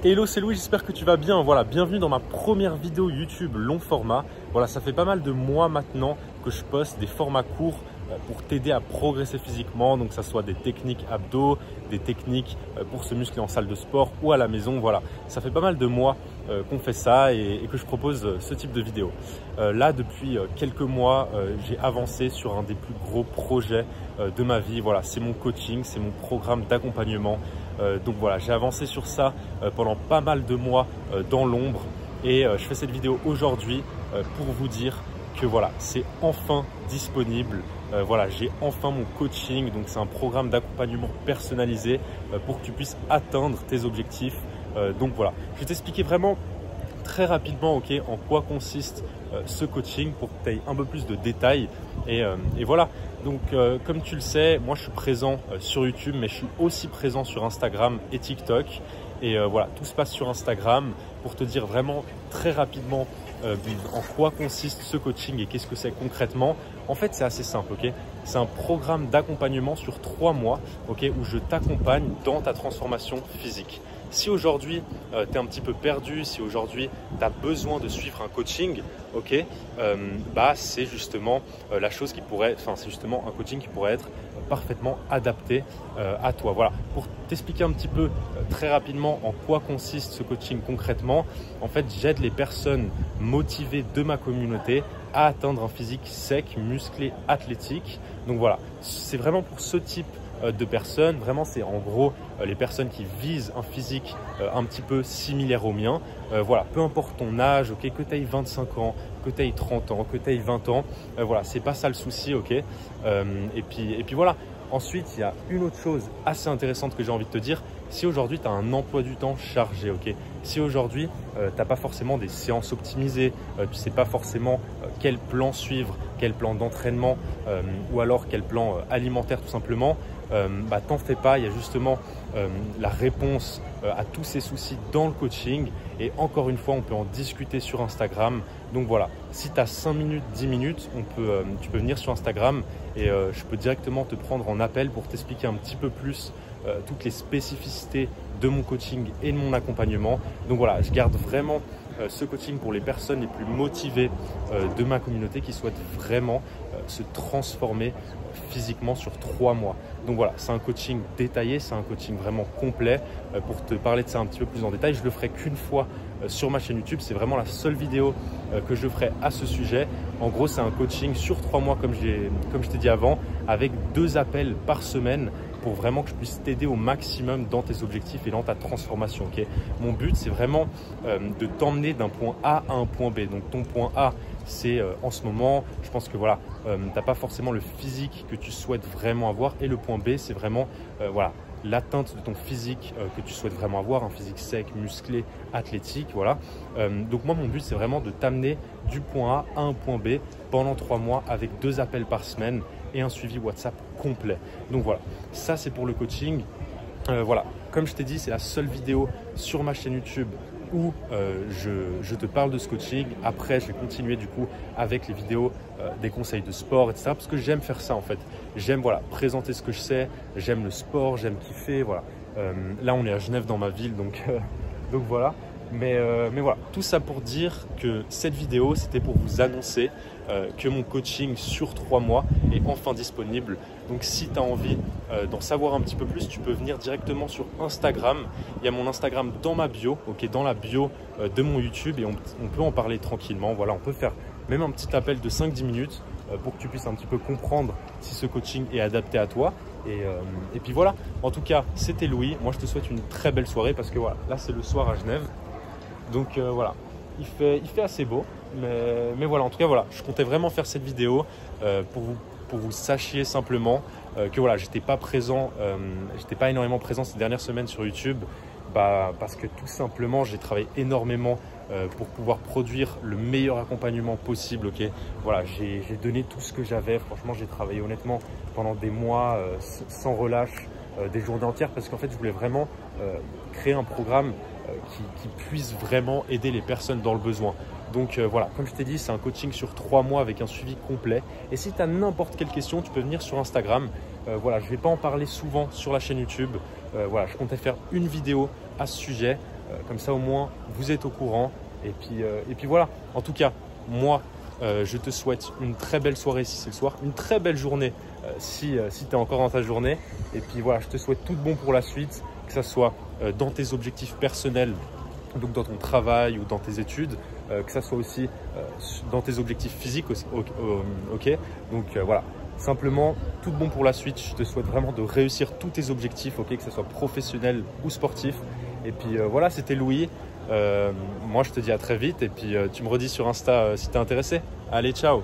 Hello, c'est Louis, j'espère que tu vas bien. Voilà, bienvenue dans ma première vidéo YouTube long format. Voilà, ça fait pas mal de mois maintenant que je poste des formats courts pour t'aider à progresser physiquement. Donc, que ça soit des techniques abdos, des techniques pour se muscler en salle de sport ou à la maison. Voilà, ça fait pas mal de mois qu'on fait ça et que je propose ce type de vidéo. Là, depuis quelques mois, j'ai avancé sur un des plus gros projets de ma vie. Voilà, c'est mon coaching, c'est mon programme d'accompagnement. Donc voilà, j'ai avancé sur ça pendant pas mal de mois dans l'ombre et je fais cette vidéo aujourd'hui pour vous dire que voilà, c'est enfin disponible. Voilà, j'ai enfin mon coaching, donc c'est un programme d'accompagnement personnalisé pour que tu puisses atteindre tes objectifs. Donc voilà, je vais t'expliquer vraiment très rapidement en quoi consiste ce coaching pour que tu aies un peu plus de détails et voilà. Donc comme tu le sais, moi je suis présent sur YouTube, mais je suis aussi présent sur Instagram et TikTok et voilà, tout se passe sur Instagram. Pour te dire vraiment très rapidement en quoi consiste ce coaching et qu'est-ce que c'est concrètement. En fait, c'est assez simple, ok? C'est un programme d'accompagnement sur 3 mois, ok, où je t'accompagne dans ta transformation physique. Si aujourd'hui, tu es un petit peu perdu, si aujourd'hui, tu as besoin de suivre un coaching, ok, c'est justement la chose qui pourrait, c'est justement un coaching qui pourrait être parfaitement adapté à toi. Voilà, pour t'expliquer un petit peu très rapidement en quoi consiste ce coaching concrètement, en fait, j'aide les personnes motivées de ma communauté à atteindre un physique sec, musclé, athlétique. Donc voilà, c'est vraiment pour ce type de personnes. Vraiment, c'est en gros les personnes qui visent un physique un petit peu similaire au mien. Voilà, peu importe ton âge, ok, que tu aies 25 ans, que tu aies 30 ans, que tu aies 20 ans, voilà, c'est pas ça le souci, ok. Et puis voilà. Ensuite, il y a une autre chose assez intéressante que j'ai envie de te dire. Si aujourd'hui, tu as un emploi du temps chargé, ok, si aujourd'hui, tu n'as pas forcément des séances optimisées, tu ne sais pas forcément quel plan suivre, quel plan d'entraînement ou alors quel plan alimentaire tout simplement, t'en fais pas. Il y a justement la réponse à tous ces soucis dans le coaching et encore une fois, on peut en discuter sur Instagram. Donc voilà, si tu as 5 minutes, 10 minutes, tu peux venir sur Instagram et je peux directement te prendre en appel pour t'expliquer un petit peu plus toutes les spécificités de mon coaching et de mon accompagnement. Donc voilà, je garde vraiment ce coaching pour les personnes les plus motivées de ma communauté qui souhaitent vraiment se transformer physiquement sur 3 mois. Donc voilà, c'est un coaching détaillé, c'est un coaching vraiment complet. Pour te parler de ça un petit peu plus en détail, je le ferai qu'une fois sur ma chaîne YouTube. C'est vraiment la seule vidéo que je ferai à ce sujet. En gros, c'est un coaching sur 3 mois comme je t'ai dit avant, avec 2 appels par semaine pour vraiment que je puisse t'aider au maximum dans tes objectifs et dans ta transformation. Okay, mon but, c'est vraiment de t'emmener d'un point A à un point B. Donc ton point A, c'est en ce moment, je pense que voilà, tu n'as pas forcément le physique que tu souhaites vraiment avoir. Et le point B, c'est vraiment voilà, l'atteinte de ton physique que tu souhaites vraiment avoir, un physique sec, musclé, athlétique. Voilà. Donc moi, mon but, c'est vraiment de t'amener du point A à un point B pendant 3 mois avec 2 appels par semaine et un suivi WhatsApp complet. Donc voilà, ça c'est pour le coaching. Voilà, comme je t'ai dit, c'est la seule vidéo sur ma chaîne YouTube où je te parle de ce coaching. Après, je vais continuer du coup avec les vidéos des conseils de sport, etc. Parce que j'aime faire ça en fait. J'aime voilà, présenter ce que je sais, j'aime le sport, j'aime kiffer. Voilà. Là, on est à Genève dans ma ville, donc voilà. Mais voilà, tout ça pour dire que cette vidéo, c'était pour vous annoncer que mon coaching sur 3 mois est enfin disponible. Donc si tu as envie d'en savoir un petit peu plus, tu peux venir directement sur Instagram. Il y a mon Instagram dans ma bio, ok, dans la bio de mon YouTube et on peut en parler tranquillement. Voilà, on peut faire même un petit appel de 5-10 minutes pour que tu puisses un petit peu comprendre si ce coaching est adapté à toi. Et puis voilà, en tout cas, c'était Louis. Moi, je te souhaite une très belle soirée parce que voilà, là, c'est le soir à Genève. Donc voilà, il fait assez beau, mais voilà, en tout cas voilà, je comptais vraiment faire cette vidéo pour vous sachiez simplement que voilà, j'étais pas énormément présent ces dernières semaines sur YouTube, parce que tout simplement j'ai travaillé énormément pour pouvoir produire le meilleur accompagnement possible. Ok, voilà, j'ai donné tout ce que j'avais. Franchement, j'ai travaillé honnêtement pendant des mois sans relâche, des journées entières, parce qu'en fait je voulais vraiment créer un programme qui puisse vraiment aider les personnes dans le besoin. Donc voilà, comme je t'ai dit, c'est un coaching sur 3 mois avec un suivi complet. Et si tu as n'importe quelle question, tu peux venir sur Instagram. Voilà, je ne vais pas en parler souvent sur la chaîne YouTube. Voilà, je comptais faire une vidéo à ce sujet. Comme ça, au moins, vous êtes au courant. Et puis voilà. En tout cas, moi, je te souhaite une très belle soirée si c'est le soir, une très belle journée si tu es encore dans ta journée. Et puis voilà, je te souhaite tout de bon pour la suite, que ce soit dans tes objectifs personnels, donc dans ton travail ou dans tes études, que ça soit aussi dans tes objectifs physiques aussi, ok. Donc voilà, simplement tout de bon pour la suite. Je te souhaite vraiment de réussir tous tes objectifs, ok, que ce soit professionnel ou sportif. Et puis voilà, c'était Louis. Moi je te dis à très vite et puis tu me redis sur Insta si tu es intéressé. Allez, ciao!